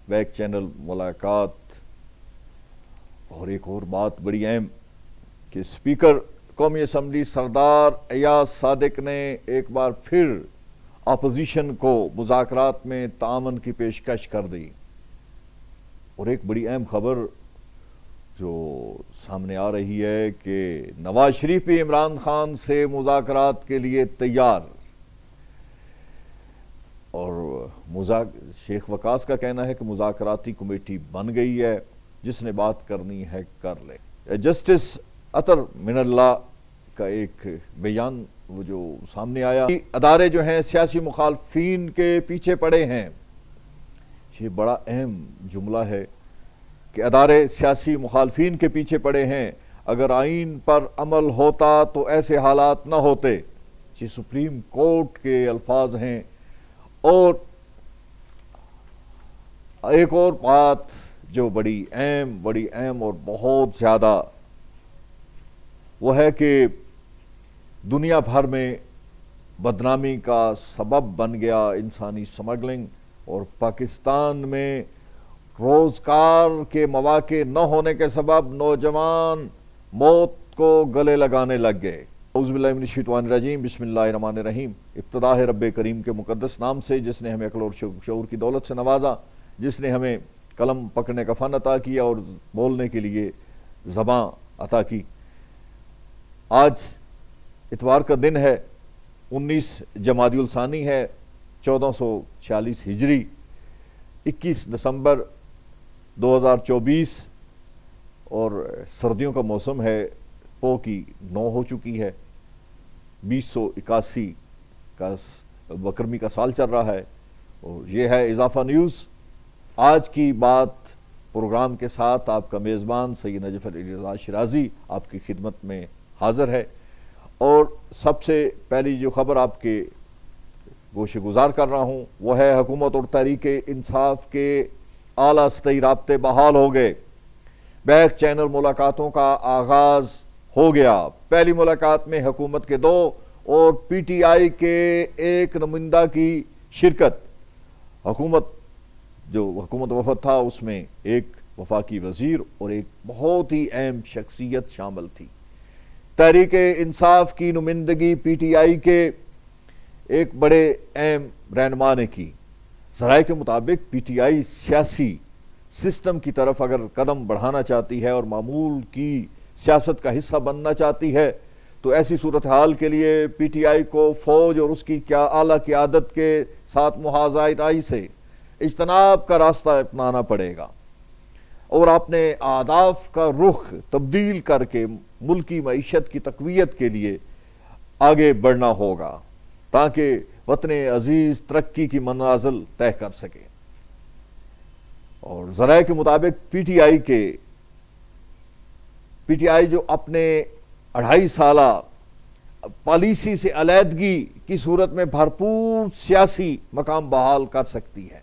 Back channel ملاقات۔ اور ایک اور بات بڑی اہم کہ اسپیکر قومی اسمبلی سردار ایاز صادق نے ایک بار پھر اپوزیشن کو مذاکرات میں تعاون کی پیشکش کر دی۔ اور ایک بڑی اہم خبر جو سامنے آ رہی ہے کہ نواز شریف بھی عمران خان سے مذاکرات کے لیے تیار، اور شیخ وقاص کا کہنا ہے کہ مذاکراتی کمیٹی بن گئی ہے، جس نے بات کرنی ہے کر لے۔ جسٹس عطر من اللہ کا ایک بیان وہ جو سامنے آیا، ادارے جو ہیں سیاسی مخالفین کے پیچھے پڑے ہیں، یہ بڑا اہم جملہ ہے کہ ادارے سیاسی مخالفین کے پیچھے پڑے ہیں، اگر آئین پر عمل ہوتا تو ایسے حالات نہ ہوتے، یہ سپریم کورٹ کے الفاظ ہیں۔ اور ایک اور بات جو بڑی اہم اور بہت زیادہ، وہ ہے کہ دنیا بھر میں بدنامی کا سبب بن گیا انسانی سمگلنگ، اور پاکستان میں روزگار کے مواقع نہ ہونے کے سبب نوجوان موت کو گلے لگانے لگ گئے۔ اعوذ باللہ من الشیطان الرجیم، بسم اللہ الرحمن الرحیم۔ ابتدا ہے رب کریم کے مقدس نام سے، جس نے ہمیں عقل اور شعور کی دولت سے نوازا، جس نے ہمیں قلم پکڑنے کا فن عطا کیا اور بولنے کے لیے زباں عطا کی۔ آج اتوار کا دن ہے، 19 جمادی الثانی ہے، 1446 ہجری، 21 دسمبر 2024، اور سردیوں کا موسم ہے، پو کی 9 ہو چکی ہے، 2081 کا بکرمی کا سال چل رہا ہے۔ اور یہ ہے اضافہ نیوز۔ آج کی بات پروگرام کے ساتھ آپ کا میزبان سید نجف علی رضا شیرازی آپ کی خدمت میں حاضر ہے۔ اور سب سے پہلی جو خبر آپ کے گوشِ گزار کر رہا ہوں وہ ہے حکومت اور تحریک انصاف کے اعلیٰ سطحی رابطے بحال ہو گئے، بیک چینل ملاقاتوں کا آغاز ہو گیا۔ پہلی ملاقات میں حکومت کے 2 اور پی ٹی آئی کے ایک نمائندہ کی شرکت۔ حکومت وفد تھا، اس میں ایک وفاقی وزیر اور ایک بہت ہی اہم شخصیت شامل تھی۔ تحریک انصاف کی نمائندگی پی ٹی آئی کے ایک بڑے اہم رہنما نے کی۔ ذرائع کے مطابق پی ٹی آئی سیاسی سسٹم کی طرف اگر قدم بڑھانا چاہتی ہے اور معمول کی سیاست کا حصہ بننا چاہتی ہے، تو ایسی صورتحال کے لیے پی ٹی آئی کو فوج اور اس کی اعلیٰ قیادت کے ساتھ محاذائی رائی سے اجتناب کا راستہ اپنانا پڑے گا، اور اپنے اہداف کا رخ تبدیل کر کے ملکی معیشت کی تقویت کے لیے آگے بڑھنا ہوگا، تاکہ وطن عزیز ترقی کی منازل طے کر سکے۔ اور ذرائع کے مطابق پی ٹی آئی جو اپنے 2.5 سالہ پالیسی سے علیحدگی کی صورت میں بھرپور سیاسی مقام بحال کر سکتی ہے۔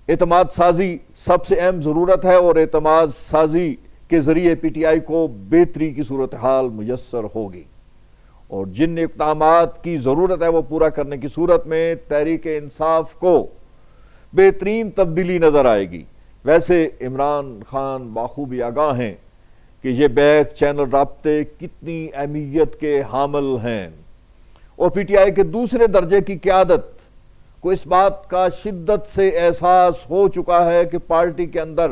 اعتماد سازی سب سے اہم ضرورت ہے، اور اعتماد سازی کے ذریعے پی ٹی آئی کو بہتری کی صورتحال میسر ہوگی، اور جن اقدامات کی ضرورت ہے وہ پورا کرنے کی صورت میں تحریک انصاف کو بہترین تبدیلی نظر آئے گی۔ ویسے عمران خان بخوبی آگاہ ہیں کہ یہ بیک چینل رابطے کتنی اہمیت کے حامل ہیں، اور پی ٹی آئی کے دوسرے درجے کی قیادت کو اس بات کا شدت سے احساس ہو چکا ہے کہ پارٹی کے اندر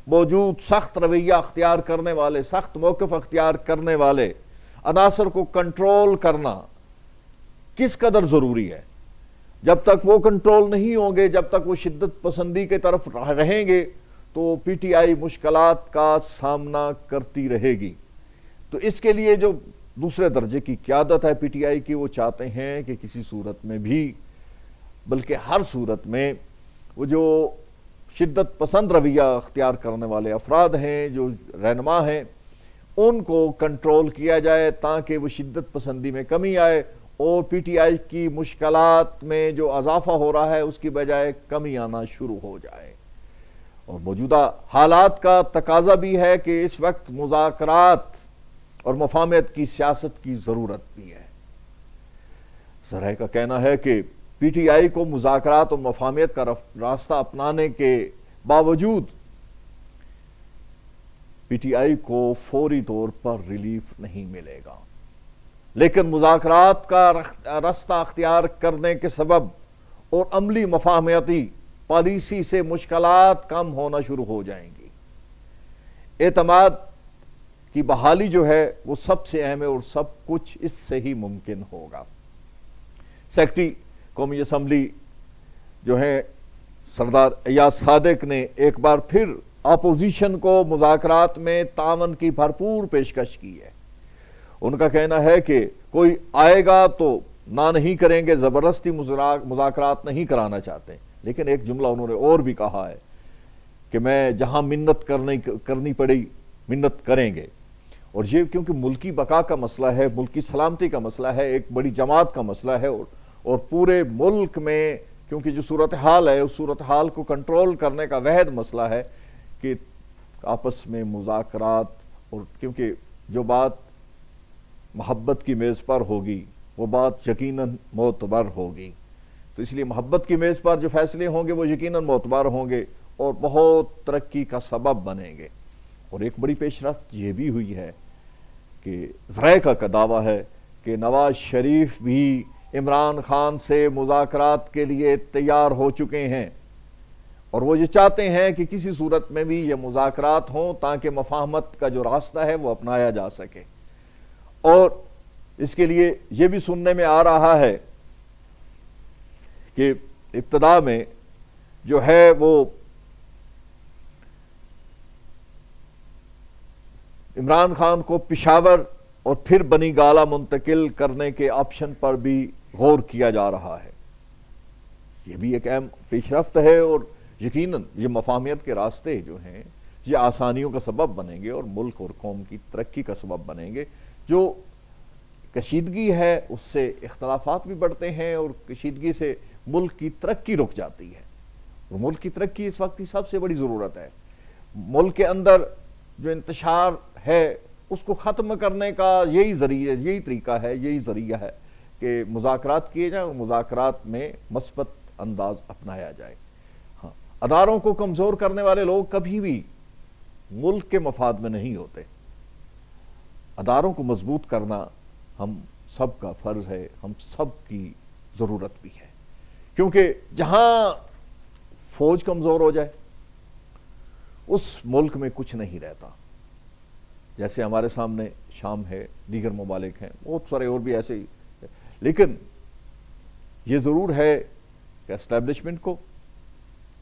موجود سخت رویہ اختیار کرنے والے، سخت موقف اختیار کرنے والے عناصر کو کنٹرول کرنا کس قدر ضروری ہے۔ جب تک وہ کنٹرول نہیں ہوں گے، جب تک وہ شدت پسندی کے طرف رہیں گے، تو پی ٹی آئی مشکلات کا سامنا کرتی رہے گی۔ تو اس کے لیے جو دوسرے درجے کی قیادت ہے پی ٹی آئی کی، وہ چاہتے ہیں کہ کسی صورت میں بھی، بلکہ ہر صورت میں، وہ جو شدت پسند رویہ اختیار کرنے والے افراد ہیں، جو رہنما ہیں، ان کو کنٹرول کیا جائے، تاکہ وہ شدت پسندی میں کمی آئے، اور پی ٹی آئی کی مشکلات میں جو اضافہ ہو رہا ہے اس کی بجائے کمی آنا شروع ہو جائے۔ اور موجودہ حالات کا تقاضا بھی ہے کہ اس وقت مذاکرات اور مفاہمت کی سیاست کی ضرورت بھی ہے۔ ذرائع کا کہنا ہے کہ پی ٹی آئی کو مذاکرات اور مفاہمت کا راستہ اپنانے کے باوجود پی ٹی آئی کو فوری طور پر ریلیف نہیں ملے گا، لیکن مذاکرات کا راستہ اختیار کرنے کے سبب اور عملی مفاہمتی پالیسی سے مشکلات کم ہونا شروع ہو جائیں گی۔ اعتماد کی بحالی جو ہے وہ سب سے اہم ہے اور سب کچھ اس سے ہی ممکن ہوگا۔ سیکرٹری قومی اسمبلی جو ہیں سردار ایاز صادق نے ایک بار پھر اپوزیشن کو مذاکرات میں تعاون کی بھرپور پیشکش کی ہے۔ ان کا کہنا ہے کہ کوئی آئے گا تو نہ نہیں کریں گے، زبردستی مذاکرات نہیں کرانا چاہتے، لیکن ایک جملہ انہوں نے اور بھی کہا ہے کہ میں جہاں منت کرنی پڑی منت کریں گے، اور یہ کیونکہ ملکی بقا کا مسئلہ ہے، ملکی سلامتی کا مسئلہ ہے، ایک بڑی جماعت کا مسئلہ ہے، اور پورے ملک میں کیونکہ جو صورتحال ہے اس صورتحال کو کنٹرول کرنے کا واحد مسئلہ ہے کہ آپس میں مذاکرات، اور کیونکہ جو بات محبت کی میز پر ہوگی وہ بات یقیناً معتبر ہوگی، تو اس لیے محبت کی میز پر جو فیصلے ہوں گے وہ یقیناً معتبر ہوں گے اور بہت ترقی کا سبب بنیں گے۔ اور ایک بڑی پیش رفت یہ بھی ہوئی ہے کہ ذرائع کا دعویٰ ہے کہ نواز شریف بھی عمران خان سے مذاکرات کے لیے تیار ہو چکے ہیں، اور وہ یہ چاہتے ہیں کہ کسی صورت میں بھی یہ مذاکرات ہوں تاکہ مفاہمت کا جو راستہ ہے وہ اپنایا جا سکے۔ اور اس کے لیے یہ بھی سننے میں آ رہا ہے کہ ابتدا میں جو ہے وہ عمران خان کو پشاور اور پھر بنی گالہ منتقل کرنے کے آپشن پر بھی غور کیا جا رہا ہے۔ یہ بھی ایک اہم پیش رفت ہے، اور یقیناً یہ مفاہمت کے راستے جو ہیں یہ آسانیوں کا سبب بنیں گے اور ملک اور قوم کی ترقی کا سبب بنیں گے۔ جو کشیدگی ہے اس سے اختلافات بھی بڑھتے ہیں، اور کشیدگی سے ملک کی ترقی رک جاتی ہے، اور ملک کی ترقی اس وقت کی سب سے بڑی ضرورت ہے۔ ملک کے اندر جو انتشار ہے اس کو ختم کرنے کا یہی طریقہ ہے، یہی ذریعہ ہے کہ مذاکرات کیے جائیں اور مذاکرات میں مثبت انداز اپنایا جائے۔ ہاں، اداروں کو کمزور کرنے والے لوگ کبھی بھی ملک کے مفاد میں نہیں ہوتے۔ اداروں کو مضبوط کرنا ہم سب کا فرض ہے، ہم سب کی ضرورت بھی ہے، کیونکہ جہاں فوج کمزور ہو جائے اس ملک میں کچھ نہیں رہتا۔ جیسے ہمارے سامنے شام ہے، دیگر ممالک ہیں، بہت سارے اور بھی ایسے ہی، لیکن یہ ضرور ہے کہ اسٹیبلشمنٹ کو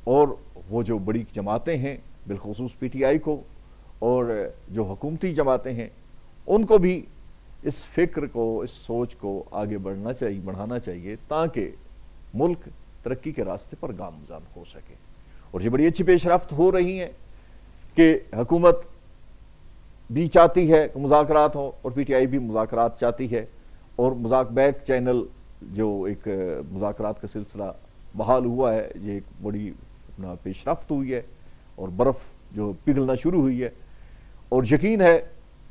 اور وہ جو بڑی جماعتیں ہیں بالخصوص پی ٹی آئی کو اور جو حکومتی جماعتیں ہیں ان کو بھی اس فکر کو، اس سوچ کو آگے بڑھانا چاہیے تاکہ ملک ترقی کے راستے پر گامزن ہو سکے۔ اور یہ بڑی اچھی پیش رفت ہو رہی ہے کہ حکومت بھی چاہتی ہے کہ مذاکرات ہوں اور پی ٹی آئی بھی مذاکرات چاہتی ہے، اور بیک چینل جو ایک مذاکرات کا سلسلہ بحال ہوا ہے، یہ ایک بڑی اپنا پیش رفت ہوئی ہے، اور برف جو پگھلنا شروع ہوئی ہے، اور یقین ہے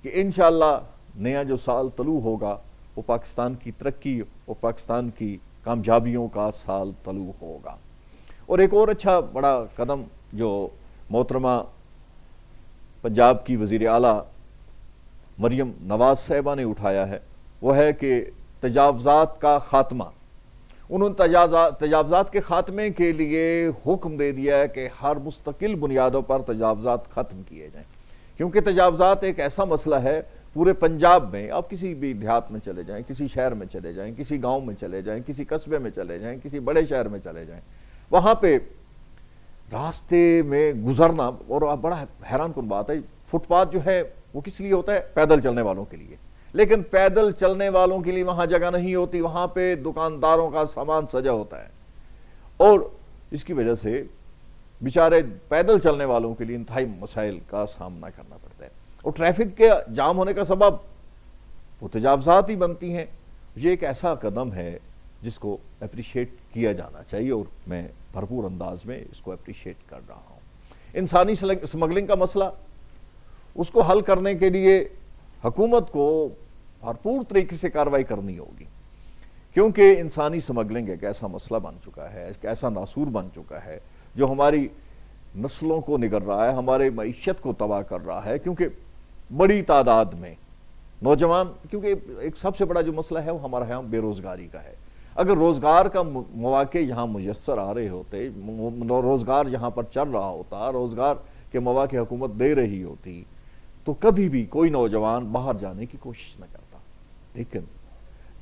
کہ انشاءاللہ نیا جو سال طلوع ہوگا وہ پاکستان کی ترقی اور پاکستان کی کامیابیوں کا سال طلوع ہوگا۔ اور ایک اور اچھا بڑا قدم جو محترمہ پنجاب کی وزیر اعلیٰ مریم نواز صاحبہ نے اٹھایا ہے وہ ہے کہ تجاوزات کا خاتمہ۔ انہوں نے تجاوزات کے خاتمے کے لیے حکم دے دیا ہے کہ ہر مستقل بنیادوں پر تجاوزات ختم کیے جائیں، کیونکہ تجاوزات ایک ایسا مسئلہ ہے پورے پنجاب میں۔ آپ کسی بھی دیہات میں چلے جائیں، کسی شہر میں چلے جائیں، کسی گاؤں میں چلے جائیں، کسی قصبے میں چلے جائیں، کسی بڑے شہر میں چلے جائیں، وہاں پہ راستے میں گزرنا، اور بڑا حیران کن بات ہے، فٹ پاتھ جو ہے وہ کس لیے ہوتا ہے؟ پیدل چلنے والوں کے لیے، لیکن پیدل چلنے والوں کے لیے وہاں جگہ نہیں ہوتی، وہاں پہ دکانداروں کا سامان سجا ہوتا ہے، اور اس کی وجہ سے بیچارے پیدل چلنے والوں کے لیے انتہائی مسائل کا سامنا کرنا پڑتا ہے، اور ٹریفک کے جام ہونے کا سبب وہ تجاوزات ہی بنتی ہیں۔ یہ ایک ایسا قدم ہے جس کو اپریشیٹ کیا جانا چاہیے، اور میں بھرپور انداز میں اس کو اپریشیٹ کر رہا ہوں۔ انسانی سمگلنگ کا مسئلہ، اس کو حل کرنے کے لیے حکومت کو بھرپور طریقے سے کارروائی کرنی ہوگی۔ کیونکہ انسانی سمگلنگ ایک ایسا مسئلہ بن چکا ہے، ایک ایسا ناسور بن چکا ہے جو ہماری نسلوں کو نگل رہا ہے، ہمارے معیشت کو تباہ کر رہا ہے، کیونکہ بڑی تعداد میں نوجوان، کیونکہ ایک سب سے بڑا جو مسئلہ ہے وہ ہمارا یہاں بے روزگاری کا ہے۔ اگر روزگار کا مواقع یہاں میسر آ رہے ہوتے، روزگار یہاں پر چل رہا ہوتا، روزگار کے مواقع حکومت دے رہی ہوتی، تو کبھی بھی کوئی نوجوان باہر جانے کی کوشش نہ کرتا۔ لیکن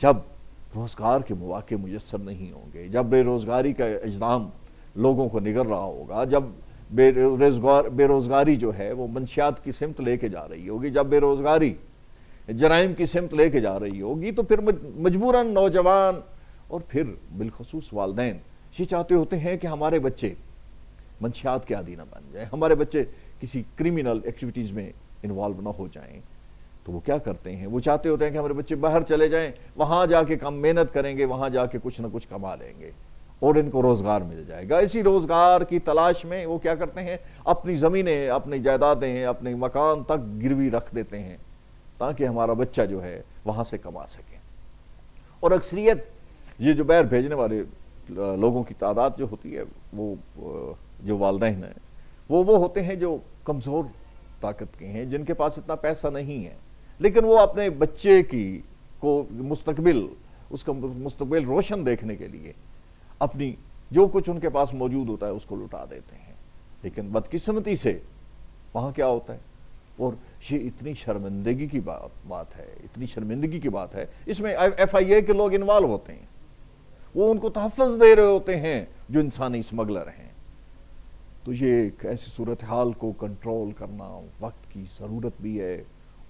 جب روزگار کے مواقع میسر نہیں ہوں گے، جب بے روزگاری کا اجرام لوگوں کو نگل رہا ہوگا، جب بے روزگاری جو ہے وہ منشیات کی سمت لے کے جا رہی ہوگی، جب بے روزگاری جرائم کی سمت لے کے جا رہی ہوگی، تو پھر مجبوراً نوجوان اور پھر بالخصوص والدین یہ چاہتے ہوتے ہیں کہ ہمارے بچے منشیات کے عادی نہ بن جائیں، ہمارے بچے کسی کرمنل ایکٹیویٹیز میں انوالو نہ ہو جائیں۔ تو وہ کیا کرتے ہیں، وہ چاہتے ہوتے ہیں کہ ہمارے بچے باہر چلے جائیں، وہاں جا کے کم محنت کریں گے، وہاں جا کے کچھ نہ کچھ کما لیں گے اور ان کو روزگار مل جائے گا۔ اسی روزگار کی تلاش میں وہ کیا کرتے ہیں، اپنی زمینیں، اپنی جائیدادیں، اپنے مکان تک گروی رکھ دیتے ہیں تاکہ ہمارا بچہ جو ہے وہاں سے کما سکے۔ اور اکثریت یہ جو باہر بھیجنے والے لوگوں کی تعداد جو ہوتی ہے، وہ جو والدین ہیں وہ ہوتے ہیں جو کمزور طاقت کے ہیں، جن کے پاس اتنا پیسہ نہیں ہے، لیکن وہ اپنے بچے کی کو اس کا مستقبل روشن دیکھنے کے لیے اپنی جو کچھ ان کے پاس موجود ہوتا ہے اس کو لٹا دیتے ہیں۔ لیکن بدقسمتی سے وہاں کیا ہوتا ہے، اور یہ اتنی شرمندگی کی بات ہے، اتنی شرمندگی کی بات ہے، اس میں ایف آئی اے کے لوگ انوالو ہوتے ہیں، وہ ان کو تحفظ دے رہے ہوتے ہیں جو انسانی اسمگلر ہیں۔ تو یہ ایک ایسی صورتحال کو کنٹرول کرنا وقت کی ضرورت بھی ہے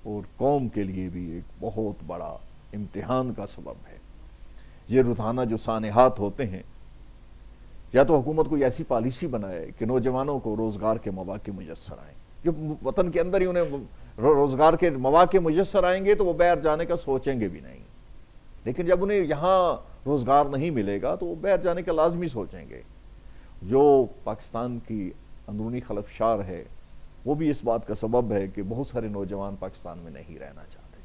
اور قوم کے لیے بھی ایک بہت بڑا امتحان کا سبب ہے۔ یہ روزانہ جو سانحات ہوتے ہیں، یا تو حکومت کوئی ایسی پالیسی بنائے کہ نوجوانوں کو روزگار کے مواقع میسر آئیں، جو وطن کے اندر ہی انہیں روزگار کے مواقع میسر آئیں گے تو وہ باہر جانے کا سوچیں گے بھی نہیں، لیکن جب انہیں یہاں روزگار نہیں ملے گا تو وہ باہر جانے کا لازمی سوچیں گے۔ جو پاکستان کی اندرونی خلفشار ہے وہ بھی اس بات کا سبب ہے کہ بہت سارے نوجوان پاکستان میں نہیں رہنا چاہتے۔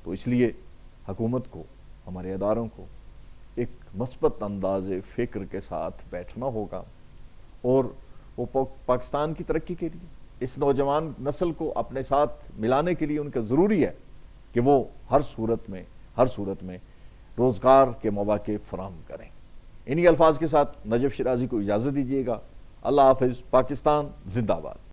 تو اس لیے حکومت کو، ہمارے اداروں کو ایک مثبت انداز فکر کے ساتھ بیٹھنا ہوگا، اور وہ پاکستان کی ترقی کے لیے اس نوجوان نسل کو اپنے ساتھ ملانے کے لیے ان کا ضروری ہے کہ وہ ہر صورت میں روزگار کے مواقع فراہم کریں۔ انہی الفاظ کے ساتھ نجف شیرازی کو اجازت دیجیے گا۔ اللہ حافظ۔ پاکستان زندہ باد۔